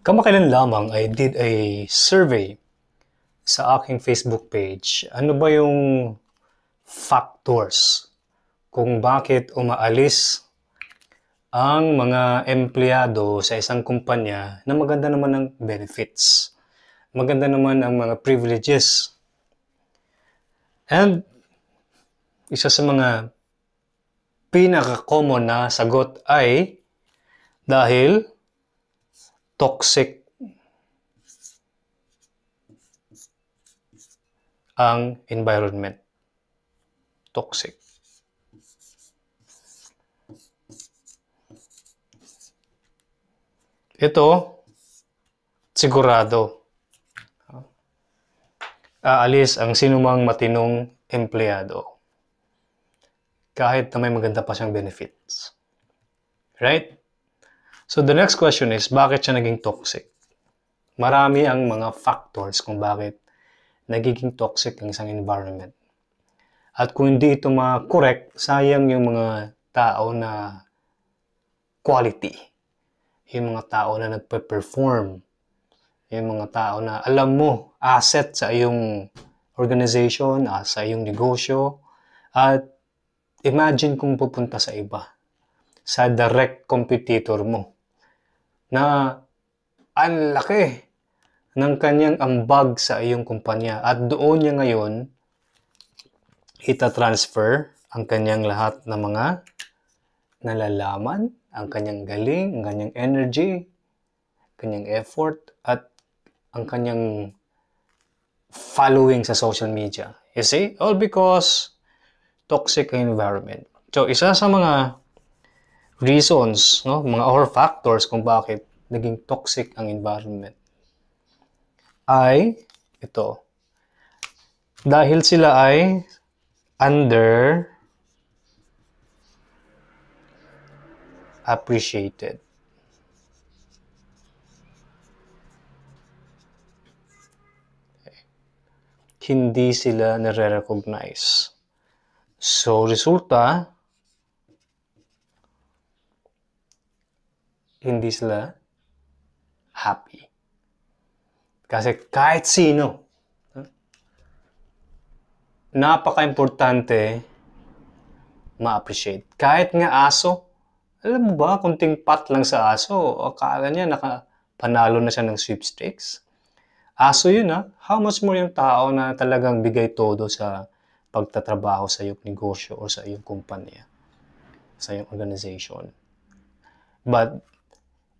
Kamakailan lamang I did a survey sa aking Facebook page. Ano ba yung factors kung bakit umaalis ang mga empleyado sa isang kumpanya na maganda naman ang benefits, maganda naman ang mga privileges. And isa sa mga pinaka-common na sagot ay dahil toxic ang environment. Toxic. Ito, sigurado. Aalis ang sinumang matinong empleyado. Kahit na may maganda pa siyang benefits. Right? So the next question is, bakit siya naging toxic? Marami ang mga factors kung bakit nagiging toxic ang isang environment. At kung hindi ito ma-correct, sayang yung mga tao na quality. Yung mga tao na nagpe-perform. Yung mga tao na alam mo, asset sa iyong organization, sa iyong negosyo. At imagine kung pupunta sa iba, sa direct competitor mo, na ang laki ng kanyang ambag sa iyong kumpanya. At doon niya ngayon, ita-transfer ang kanyang lahat ng mga nalalaman, ang kanyang galing, ang kanyang energy, kanyang effort, at ang kanyang following sa social media. You see? All because toxic environment. So, isa sa mga reasons, mga or factors kung bakit naging toxic ang environment ay ito. Dahil sila ay appreciated. Hindi sila nare-recognize. So, resulta, hindi sila happy. Kasi kahit sino, napaka-importante ma-appreciate. Kahit nga aso, alam mo ba, kunting pat lang sa aso, akala niya nakapanalo na siya ng sweepstakes. Aso yun How much more yung tao na talagang bigay todo sa pagtatrabaho sa iyong negosyo o sa iyong kumpanya, sa iyong organization. But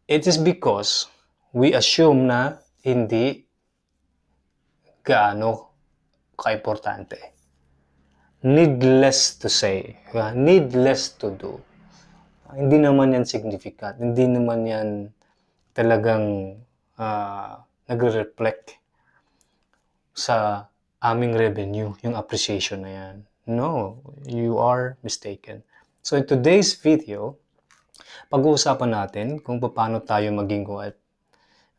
it is because we assume na hindi gaano ka-importante. Needless to say, needless to do. Hindi naman yan significant, hindi naman yan talagang nagre-reflect sa aming revenue, yung appreciation na yan. No, you are mistaken. So in today's video, pag-uusapan natin kung paano tayo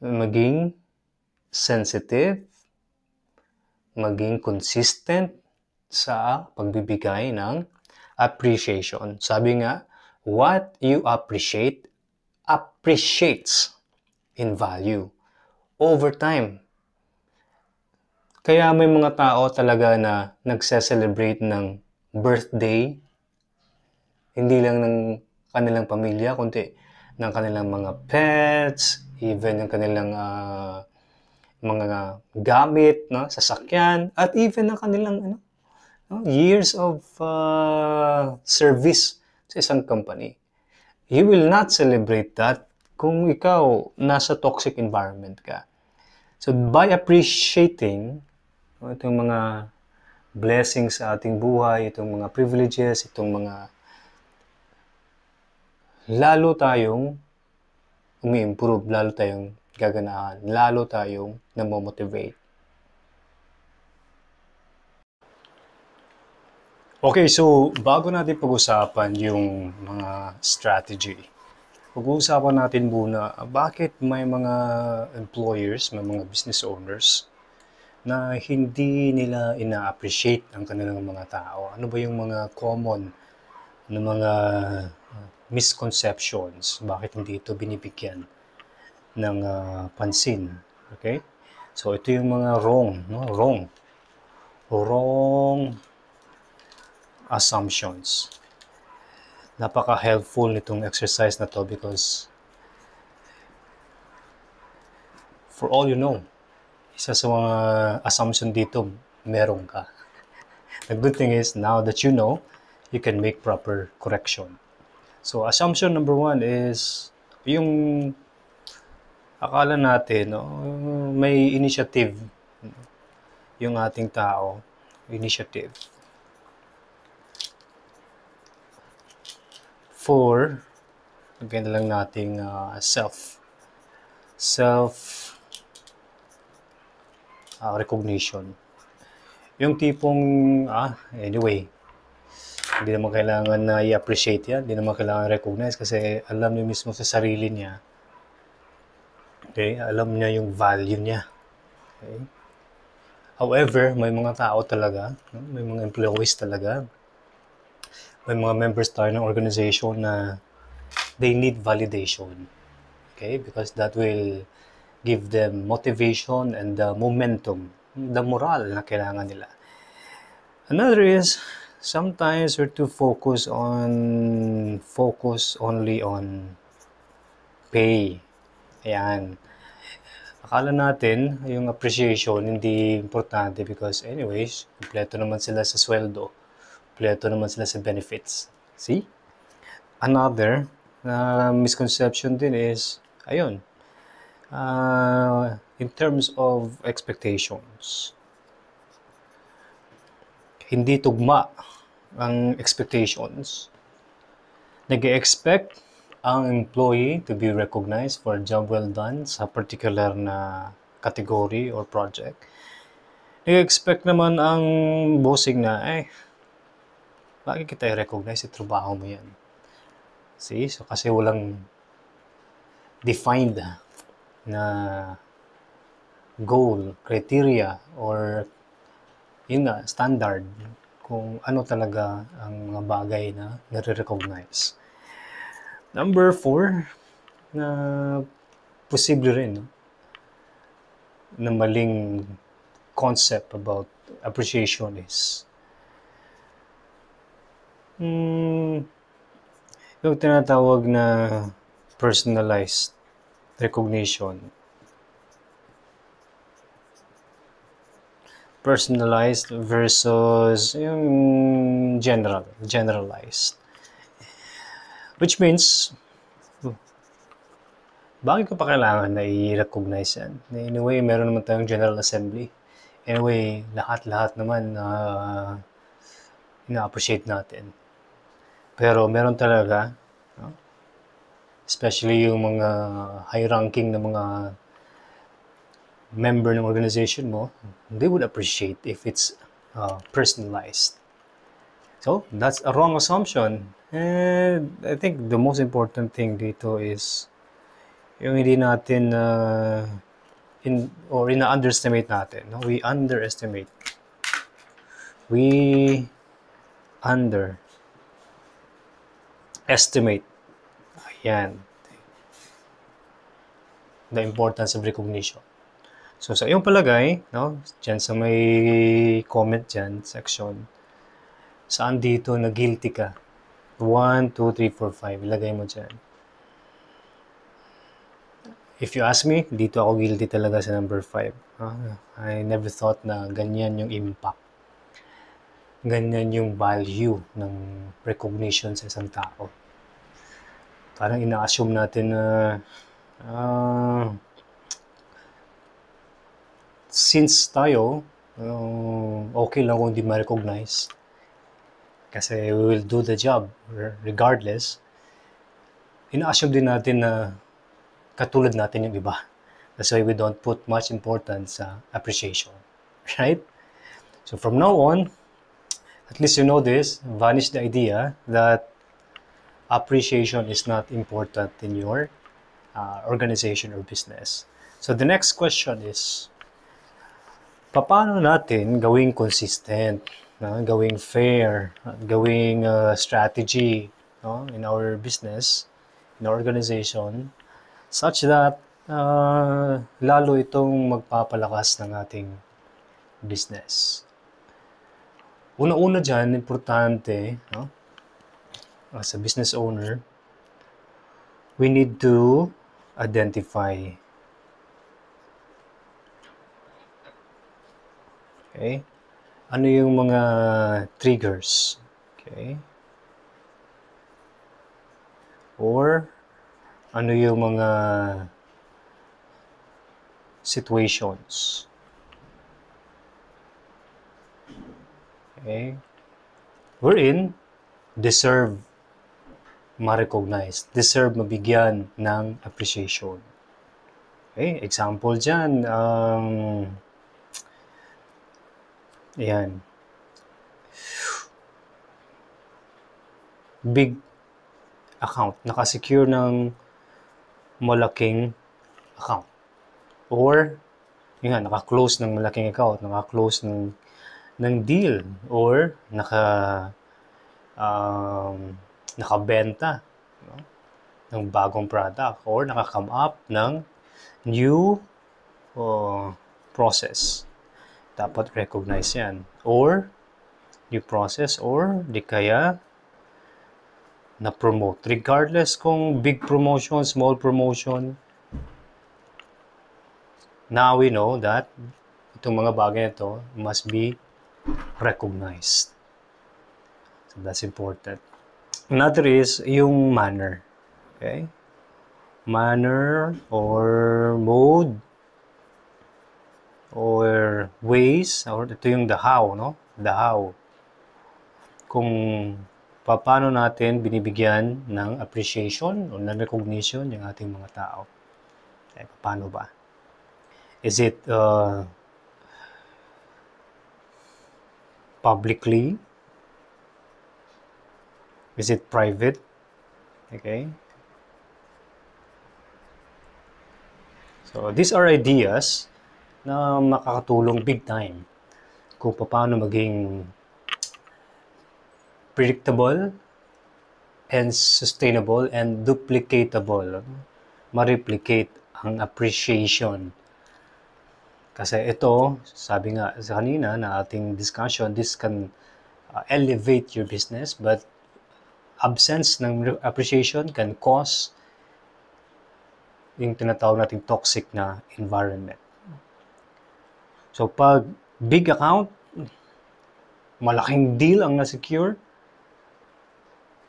maging sensitive, maging consistent sa pagbibigay ng appreciation. Sabi nga, what you appreciate appreciates in value over time. Kaya may mga tao talaga na nagse-celebrate ng birthday, hindi lang ng kanilang pamilya, kundi ng kanilang mga pets, even ng kanilang mga gamit, sasakyan, at even ng kanilang years of service sa isang company. You will not celebrate that kung ikaw nasa toxic environment ka. So by appreciating itong mga blessings sa ating buhay, itong mga privileges, itong mga lalo tayong umi-improve, lalo tayong gaganahan, lalo tayong namomotivate. Okay, so bago natin pag-usapan yung mga strategy, pag-uusapan natin muna bakit may mga employers, may mga business owners na hindi nila ina-appreciate ang kanilang mga tao. Ano ba yung mga common na mga misconceptions? Bakit hindi ito binibigyan ng pansin. Okay? So, ito yung mga wrong, no? Wrong assumptions. Napaka-helpful nitong exercise na to because for all you know, isa sa mga assumption dito, meron ka. The good thing is, now that you know, you can make proper correction. So, assumption number 1 is, yung akala natin, no, may initiative yung ating tao. Initiative. For, again lang nating recognition. Yung tipong, anyway, hindi naman kailangan na i-appreciate yan, hindi naman kailangan recognize kasi alam niya mismo sa sarili niya. Okay? Alam niya yung value niya. Okay? However, may mga tao talaga, no? May mga employees talaga, may mga members tayo ng organization na they need validation. Okay? Because that will give them motivation and the momentum, the moral na kailangan nila. Another is, sometimes we're too focus only on pay. Ayan. Akala natin yung appreciation hindi importante because anyways, kompleto naman sila sa sweldo. Kompleto naman sila sa benefits. See? Another misconception din is, ayun, in terms of expectations, hindi tugma ang expectations. Nag-expect ang employee to be recognized for a job well done sa particular na category or project. Nag-expect naman ang bossing na, bakit kita i-recognize? Trabaho mo yan. See? So, kasi walang defined na goal, criteria, or yun nga, standard kung ano talaga ang mga bagay na nare-recognize. Number 4, na posible rin, no? Na maling concept about appreciation is yung tinatawag na personalized recognition. Personalized versus yung generalized. Which means, bakit ko pa kailangan na i-recognize yan? Anyway, meron naman tayong General Assembly. Anyway, lahat-lahat naman ina-appreciate natin. Pero meron talaga, no? Especially yung mga high-ranking na mga member ng organization mo, they would appreciate if it's personalized. So, that's a wrong assumption. And I think the most important thing dito is yung hindi natin ina-underestimate natin. No? We underestimate. Ayan. The importance of recognition. So, sa iyong palagay, no, dyan sa may comment dyan, section, saan dito na guilty ka? 1, 2, 3, 4, 5. Ilagay mo dyan. If you ask me, dito ako guilty talaga sa number 5. I never thought na ganyan yung impact. Ganyan yung value ng recognition sa isang tao. Parang ina-assume natin na since tayo, okay lang kung hindi ma-recognize kasi we will do the job regardless, ina-assume din natin na katulad natin yung iba. That's why we don't put much importance sa appreciation. Right? So from now on, at least you know this, vanish the idea that appreciation is not important in your organization or business. So the next question is, paano natin gawing consistent, gawing fair, gawing strategy in our business, in our organization, such that lalo itong magpapalakas ng ating business. Una-una dyan, importante, no? As a business owner, we need to identify. Okay? Ano yung mga triggers? Okay? Or ano yung mga situations? Okay? Wherein deserve ma-recognize, deserve mabigyan ng appreciation. Okay? Example dyan, ayan, big account, nakasecure ng malaking account. Or, yun nga, naka-close ng malaking account, naka-close ng deal, or nakabenta, no, ng bagong product, or naka-come up ng new process. Dapat recognize yan. Or, new process, or di kaya na-promote. Regardless kung big promotion, small promotion, now we know that itong mga bagay na ito must be recognized. So that's important. Another is yung manner. Okay? Manner or mode or ways, or ito yung the how, no? The how. Kung paano natin binibigyan ng appreciation o ng recognition yung ating mga tao. Okay, paano ba? Is it publicly? Is it private? Okay. So these are ideas na makakatulong big time kung paano maging predictable and sustainable and duplicatable. Ma-replicate ang appreciation. Kasi ito, sabi nga sa kanina na ating discussion, this can elevate your business, but absence ng appreciation can cause yung tinatawag nating toxic na environment. So pag big account, malaking deal ang na-secure,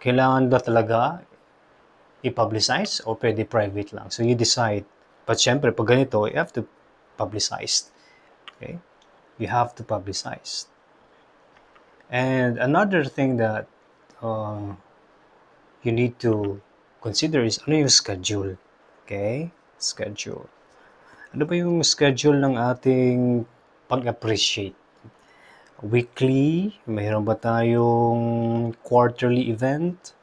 kailangan ba talaga i-publicize o pwede private lang? So you decide. But syempre, pag ganito, you have to publicize. Okay? You have to publicize. And another thing that you need to consider is ano yung schedule. Okay? Schedule. Ano ba yung schedule ng ating pag-appreciate? Weekly? Mayroon ba tayong quarterly event?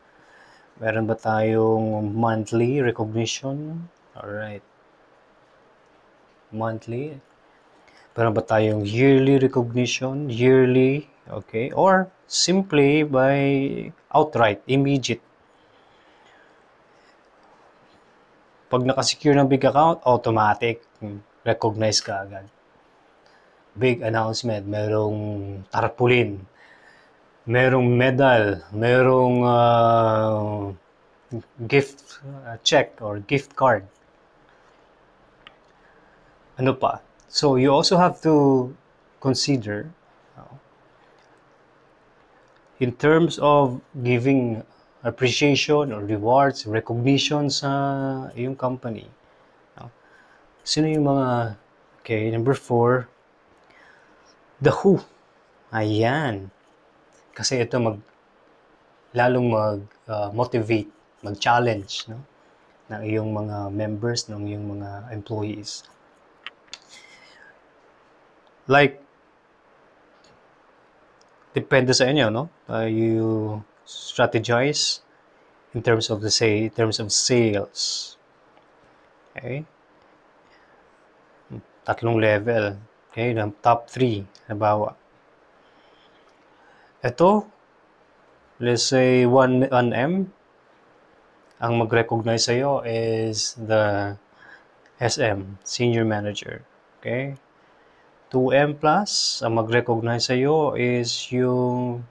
Meron ba tayong monthly recognition? Alright. Monthly. Meron ba tayong yearly recognition? Yearly. Okay. Or simply by outright, immediate. Pag nakasecure ng big account, automatic. Recognize ka agad. Big announcement. Merong tarpaulin. Merong medal. Merong gift check or gift card. Ano pa? So you also have to consider in terms of giving appreciation or rewards, recognition sa iyong company. Sino yung mga, okay, number 4, the who. Ayan. Kasi ito lalong mag-motivate, mag-challenge, no? Ng iyong mga members, ng iyong mga employees. Like, depende sa inyo, no? You strategize in terms of sales. Okay? 3 level. Okay, top 3, halimbawa. Ito, let's say 1M, ang mag-recognize sa'yo is the SM, Senior Manager. Okay? 2M plus, ang mag-recognize sa'yo is yung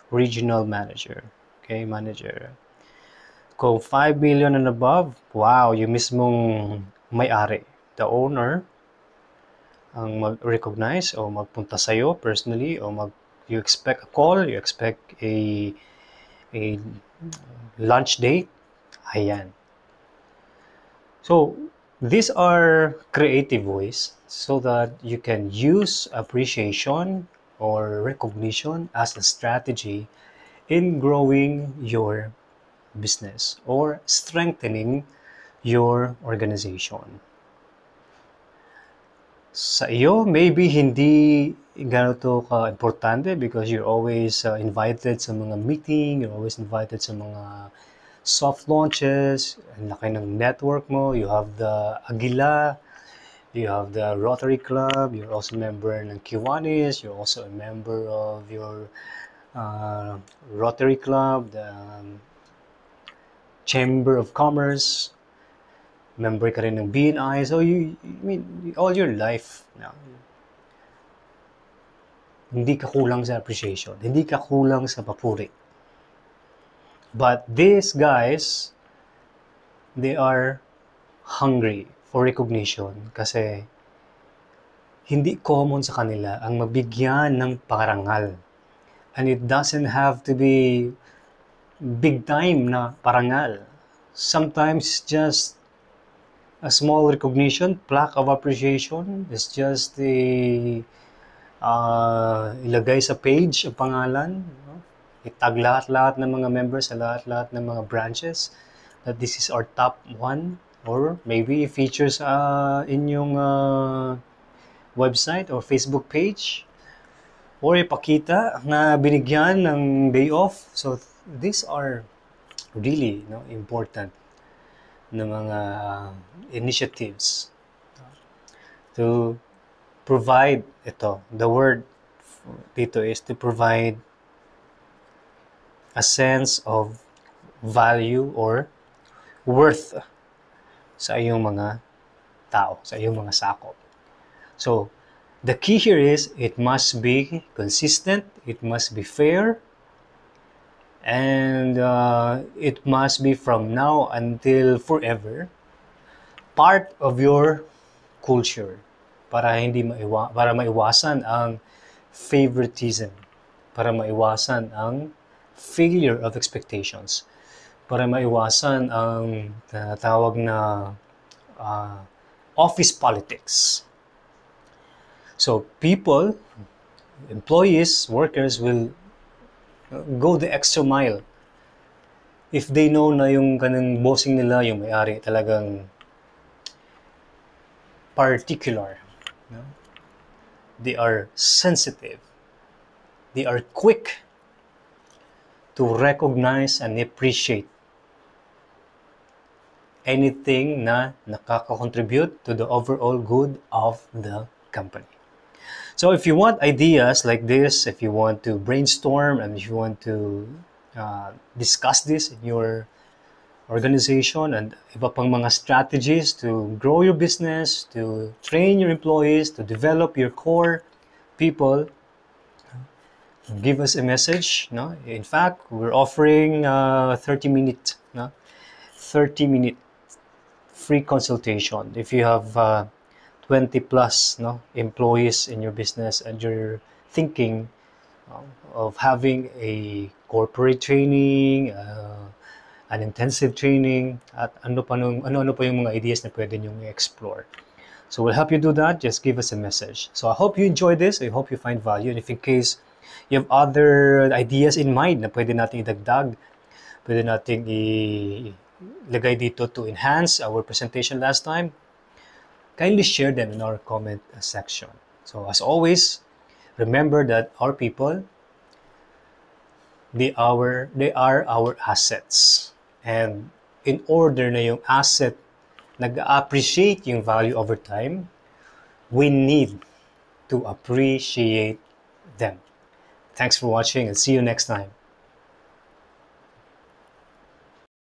Regional Manager. Okay, Manager. Kung 5 million and above, wow, yung mismong may-ari, the owner, ang mag-recognize o magpunta sa'yo personally o you expect a call, you expect a lunch date, ayan. So, these are creative ways so that you can use appreciation or recognition as a strategy in growing your business or strengthening your organization. Sa iyo, maybe hindi ganito ka-importante because you're always invited sa mga meeting, you're always invited sa mga soft launches, ang laki ng network mo, you have the Aguila, you have the Rotary Club, you're also a member ng Kiwanis, you're also a member of your Rotary Club, the Chamber of Commerce, member ka rin ng BNI, so I mean, all your life, hindi ka kulang sa appreciation, hindi ka kulang sa papuri. But these guys, they are hungry for recognition kasi hindi common sa kanila ang mabigyan ng parangal. And it doesn't have to be big time na parangal. Sometimes just a small recognition, plaque of appreciation is just ilagay sa page ang pangalan, itag lahat-lahat ng mga members sa lahat-lahat ng mga branches that this is our top one, or maybe features inyong website or Facebook page, or ipakita na binigyan ng day off. So these are really important na mga initiatives to provide ito. The word dito is to provide a sense of value or worth sa iyong mga tao, sa iyong mga sakop. So, the key here is it must be consistent, it must be fair, and it must be from now until forever part of your culture para maiwasan ang favoritism, para maiwasan ang failure of expectations, para maiwasan ang tawag na office politics. So people, employees, workers will go the extra mile if they know na yung kanang bossing nila, yung may-ari talagang particular. They are sensitive. They are quick to recognize and appreciate anything na nakaka-contribute to the overall good of the company. So if you want ideas like this, if you want to brainstorm and if you want to discuss this in your organization and iba pang mga strategies to grow your business, to train your employees, to develop your core people, give us a message. In fact, we're offering 30-minute free consultation if you have 20 plus employees in your business and you're thinking of having a corporate training, an intensive training, at ano pa yung mga ideas na pwede nyo explore. So we'll help you do that. Just give us a message. So I hope you enjoy this. I hope you find value. And if in case you have other ideas in mind na pwede natin idagdag, pwede natin ilagay dito to enhance our presentation last time, kindly share them in our comment section. So as always, remember that our people, they are our assets. And in order na yung asset nag-appreciate yung value over time, we need to appreciate them. Thanks for watching and see you next time.